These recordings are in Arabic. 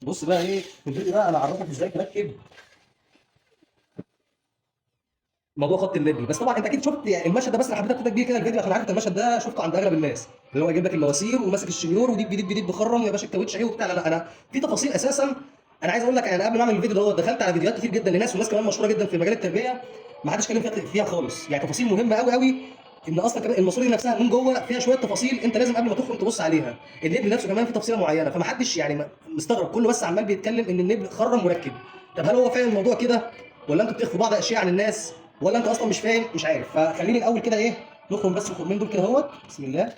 بص بقى ايه في الفيديو ده انا اعرفك ازاي تركب موضوع خط النبل. بس طبعا انت اكيد شفت يعني المشهد ده، بس انا حبيت ابتدي بيه كده الفيديو عشان عارف المشهد ده شفته عند اغلب الناس، اللي هو يجيب لك المواسير وماسك الشنيور وديب ديب ديب بخرم يا باشا الكاوتش اهي وبتاع. لا لا، انا في تفاصيل اساسا. انا عايز اقول لك يعني قبل ما اعمل الفيديو ده دخلت على فيديوهات كتير جدا لناس وناس كمان مشهوره جدا في مجال التربيه، ما حدش اتكلم فيها خالص. يعني تفاصيل مهمه قوي قوي، ان اصلا كمان الماسوره دي نفسها من جوه فيها شويه تفاصيل انت لازم قبل ما تخرج تبص عليها. النبل نفسه كمان فيه تفصيله معينه، فما حدش يعني مستغرب، كله بس عمال بيتكلم ان النبل خرم مركب. طب هل هو فعلا الموضوع كده، ولا انتوا بتخفوا بعض اشياء عن الناس، ولا انت اصلا مش فاهم مش عارف؟ فخليني الاول كده ايه نخرم بس الخرمين دول كده اهوت. بسم الله.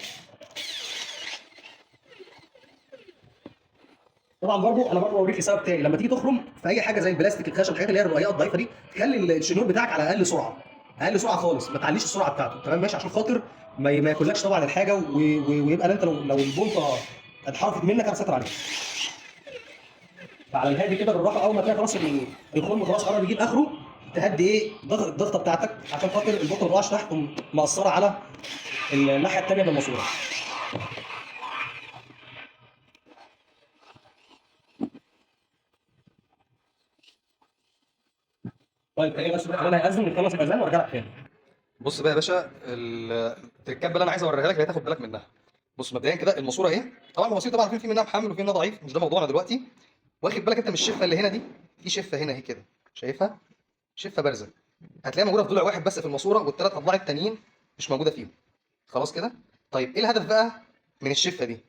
طبعا برضو انا برضو اوريك لسبب تاني، لما تيجي تخرم في اي حاجه زي البلاستيك الخشب الحاجات اللي هي الرقيقه الضعيفه دي، تخلي الشنيور بتاعك على اقل سرعه، اقل سرعه خالص، ما تعليش السرعه بتاعته، تمام ماشي؟ عشان خاطر ما ياكلكش طبعا الحاجه ويبقى انت لو البلطه اتحركت منك انا ساتر عليك. فعلى الهادي كده بالراحه، اول ما تلاقي خلاص الخرم خلاص قرب يجيب اخره، تهدي ايه الضغطه بتاعتك عشان خاطر البلطه ما تقعش تحت مأثره على الناحيه الثانيه من الماسوره. طيب ايه بس انا هاذن نخلص الاذان وارجع لك تاني. بص بقى يا باشا، التركات اللي انا عايز اوريها لك اللي هتاخد بالك منها. بص مبدئيا كده الماسوره اهي. طبعا المواسير طبعا في منها محمل وفي منها ضعيف، مش ده موضوعنا دلوقتي. واخد بالك انت من الشفه اللي هنا دي؟ في شفه هنا اهي كده، شايفها؟ شفه بارزه، هتلاقيها موجوده في ضلع واحد بس في الماسوره، والثلاث اضلاع التانيين مش موجوده فيهم. خلاص كده. طيب ايه الهدف بقى من الشفه دي؟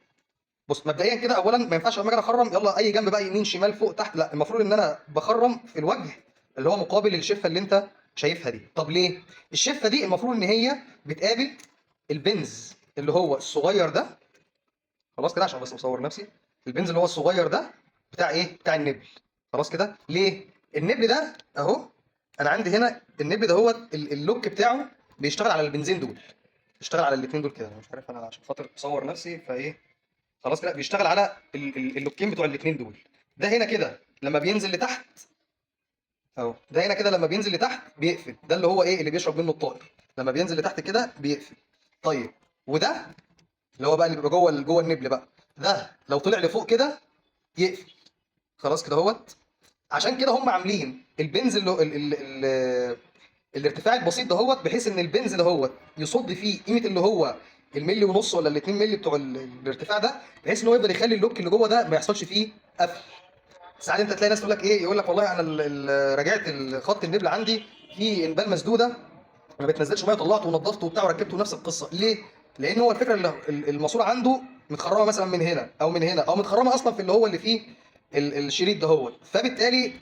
بص مبدئيا كده اولا ما ينفعش لما اجي اخرم يلا اي جنب بقى، يمين شمال فوق تحت، لا، المفروض ان انا بخرم في الوجه اللي هو مقابل للشفه اللي انت شايفها دي. طب ليه؟ الشفه دي المفروض ان هي بتقابل البنز اللي هو الصغير ده. خلاص كده عشان بس مصور نفسي. البنز اللي هو الصغير ده بتاع ايه؟ بتاع النبل. خلاص كده. ليه؟ النبل ده اهو، انا عندي هنا النبل ده هو اللوك بتاعه بيشتغل على البنزين دول، بيشتغل على الاثنين دول كده. انا مش عارف، انا عشان خاطر مصور نفسي فايه. خلاص كده بيشتغل على اللوكين بتوع الاثنين دول. ده هنا كده لما بينزل لتحت اهو، ده هنا كده لما بينزل لتحت بيقفل، ده اللي هو ايه اللي بيشرب منه الطائر، لما بينزل لتحت كده بيقفل. طيب وده اللي هو بقى اللي بيبقى جوه النبل بقى، ده لو طلع لفوق كده يقفل. خلاص كده اهوت. عشان كده هم عاملين البنز اللي الارتفاع البسيط دهوت، بحيث ان البنز دهوت يصد فيه قيمه اللي هو الملي ونص ولا الاتنين ملي بتوع الارتفاع ده، بحيث ان هو يقدر يخلي اللوك اللي جوه ده ما يحصلش فيه قفل. ساعات انت تلاقي ناس تقول لك ايه، يقول لك والله انا راجعت خط النبل عندي في انبال مسدوده، ما بتنزلش ميه، طلعته ونضفته وبتاع وركبته نفس القصه. ليه؟ لان هو الفكره اللي الماسوره عنده متخرمه مثلا من هنا او من هنا، او متخرمه اصلا في اللي هو اللي فيه الشريط ده هو، فبالتالي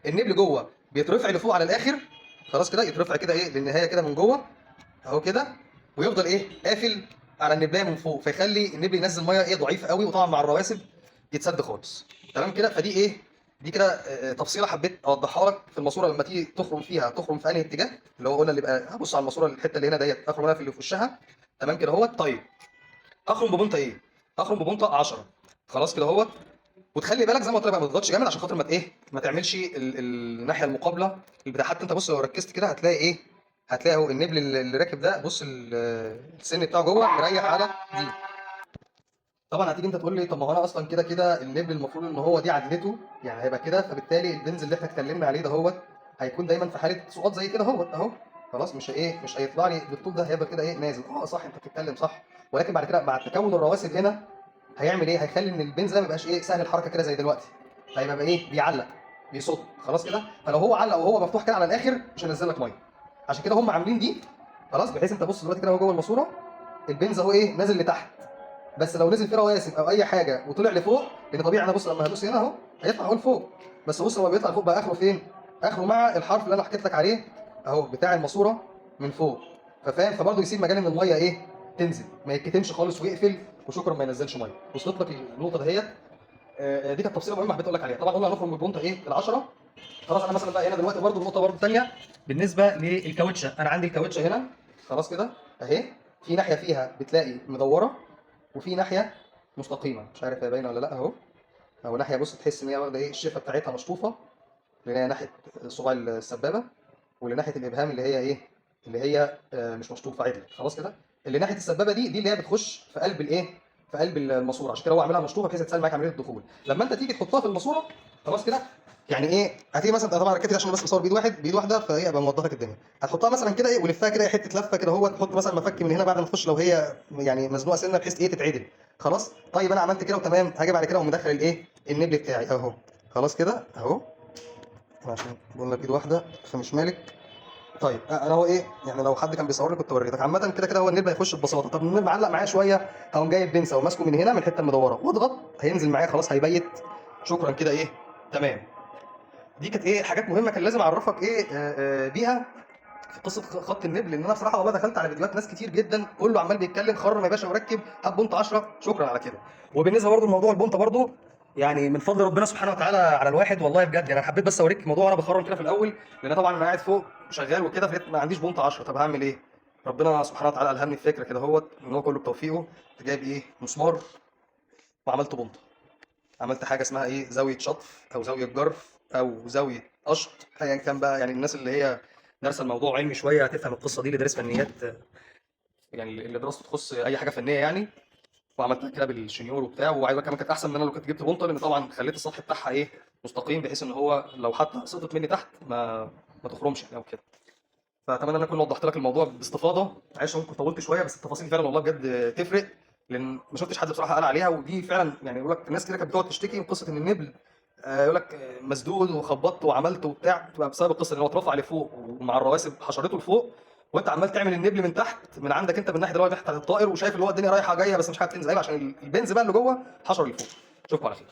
النبل جوه بيترفع لفوق على الاخر. خلاص كده يترفع كده ايه للنهايه كده من جوه اهو كده، ويفضل ايه قافل على النبلايه من فوق، فيخلي النبل ينزل ميه ايه ضعيف قوي، وطبعا مع الرواسب يتسد خالص. تمام كده. فدي ايه؟ دي كده تفصيله حبيت اوضحها لك في الماسوره لما تيجي تخرم فيها، تخرم في انهي اتجاه، اللي هو قلنا اللي يبقى هبص على الماسوره الحته اللي هنا ديت اخرم انا في اللي في وشها. تمام كده اهوت. طيب اخرم ببنطه ايه؟ اخرم ببنطه 10. خلاص كده اهوت. وتخلي بالك زي ما قلت لك بقى ما تضغطش جامد عشان خاطر ما ايه ما تعملش الناحيه المقابله البتاع. حتى انت بص لو ركزت كده هتلاقي ايه؟ هتلاقي اهو النبل اللي راكب ده، بص السن بتاعه جوه مريح على دي. طبعا هتيجي انت تقول لي طب ما هو انا اصلا كده كده الليبل المفروض ان هو دي عدلته، يعني هيبقى كده، فبالتالي البنز اللي احنا اتكلمنا عليه ده هو هيكون دايما في حاله سقوط زي كده اهو. خلاص مش ايه مش هيطلع لي بالطول ده، هيبقى كده ايه نازل. اه صح انت بتتكلم صح. ولكن بعد كده بعد تكون الرواسب هنا هيعمل ايه؟ هيخلي ان البنز ده ما يبقاش ايه سهل الحركه كده زي دلوقتي، هيبقى بقى ايه بيعلق بيصد. خلاص كده. فلو هو علق وهو مفتوح كده على الاخر مش هينزل لك ميه. عشان كده هم عاملين دي. خلاص بحيث انت بص دلوقتي كده هو جوه الماسوره البنز اهو ايه نازل لتحت، بس لو نزل فيه رواسب او اي حاجه وطلع لفوق، لان طبيعي انا بص لما هدوس هنا اهو هيطلع اهو لفوق، بس بص لما بيطلع لفوق بقى اخره فين؟ اخره مع الحرف اللي انا حكيت لك عليه اهو بتاع الماسوره من فوق. ففاهم؟ فبرضه يسيب مجال ان الميه ايه تنزل، ما يتكتمش خالص ويقفل وشكرا ما ينزلش ميه. وصلت لك النقطه دهيت؟ دي كانت تفصيله مهمه حبيت اقول لك عليها. طبعا قلنا هنخرج من البونطه ايه ال10. خلاص انا مثلا بقى هنا دلوقتي برضه النقطه برضه ثانيه بالنسبه للكاوتشه. انا عندي الكاوتشه هنا خلاص كده اهي، في ناحيه فيها بتلاقي مدوره وفي ناحيه مستقيمه، مش عارف هي باينه ولا لا اهو. او ناحيه بص تحس ان هي واخده ايه الشفه بتاعتها مشطوفه، اللي هي ناحيه صباع السبابه، واللي ناحيه الابهام اللي هي ايه اللي هي مش مشطوفه عدل. خلاص كده. اللي ناحيه السبابه دي اللي هي بتخش في قلب الايه في قلب الماسوره، عشان كده هو عاملها مشطوبه بحيث تسهل معاك عمليه الدخول. لما انت تيجي تحطها في الماسوره خلاص كده، يعني ايه، هتيجي مثلا طبعا ركبت عشان بس بصور بايد واحده فهي ابقى موضح لك الدنيا. هتحطها مثلا كده ايه ولفها كده حته لفه كده، هو تحط مثلا مفك من هنا بعد ما تخش لو هي يعني مزنوقه سنه بحيث ايه تتعدل. خلاص طيب انا عملت كده وتمام، هاجي بعد كده اقوم مدخل الايه النبل بتاعي اهو. خلاص كده اهو، عشان بقول لك بايد واحده فمش مالك. طيب انا هو ايه يعني، لو حد كان بيصور لي كنت وريتك. عامه كده كده هو النبل هيخش ببساطه. طب النبل معلق معايا شويه، هقوم جايب بنسه وماسكه من هنا من الحته المدوره واضغط، هينزل معايا خلاص هيبيت. شكرا كده ايه تمام. دي كانت ايه حاجات مهمه كان لازم اعرفك ايه بيها في قصه خط النبل. لان انا بصراحه والله دخلت على فيديوهات ناس كتير جدا كله عمال بيتكلم خرم يا باشا وركب هات بونت 10 شكرا على كده. وبالنسبه برضه لموضوع البونت برضه، يعني من فضل ربنا سبحانه وتعالى على الواحد والله بجد. يعني انا حبيت بس اوريك الموضوع وانا بخرم كده في الاول، لان طبعا انا قاعد فوق شغال وكده فلقيت ما عنديش بونت 10. طب هعمل ايه؟ ربنا سبحانه وتعالى الهمني الفكره كده اهوت، ان هو كله بتوفيقه. جايب ايه مسمار وعملت بونت. عملت حاجه اسمها ايه زاويه شطف او زاويه جرف او زاويه قشط ايا كان بقى. يعني الناس اللي هي دارسه الموضوع علمي شويه هتفهم القصه دي، اللي دارس فنيات يعني اللي دراسته تخص اي حاجه فنيه يعني. وعملتها كده بالشنيور وبتاع، وعايز أقول كمان كانت احسن من انا لو كنت جبت بونطه، لان طبعا خليت السطح بتاعها ايه مستقيم بحيث ان هو لو حتى سقطت مني تحت ما تخرمش يعني او كده. فاتمنى ان انا اكون وضحت لك الموضوع باستفاضه. معلش ممكن طولت شويه بس التفاصيل فعلا والله بجد تفرق، لان ما شفتش حد بصراحه قال عليها. ودي فعلا يعني يقول لك الناس كده كانت بتقعد تشتكي من قصه ان النبل يقول لك مسدود وخبطت وعملت وبتاع، تبقى بسبب القصه ان هو اترفع لفوق ومع الرواسب حشرته لفوق، وانت عمال تعمل النبل من تحت من عندك انت من ناحيه اللي هو ناحيه الطائر، وشايف اللي هو الدنيا رايحه جايه بس مش عارف تنزل عشان البنز بقى اللي جوه حشر لفوق. اشوفكم على خير.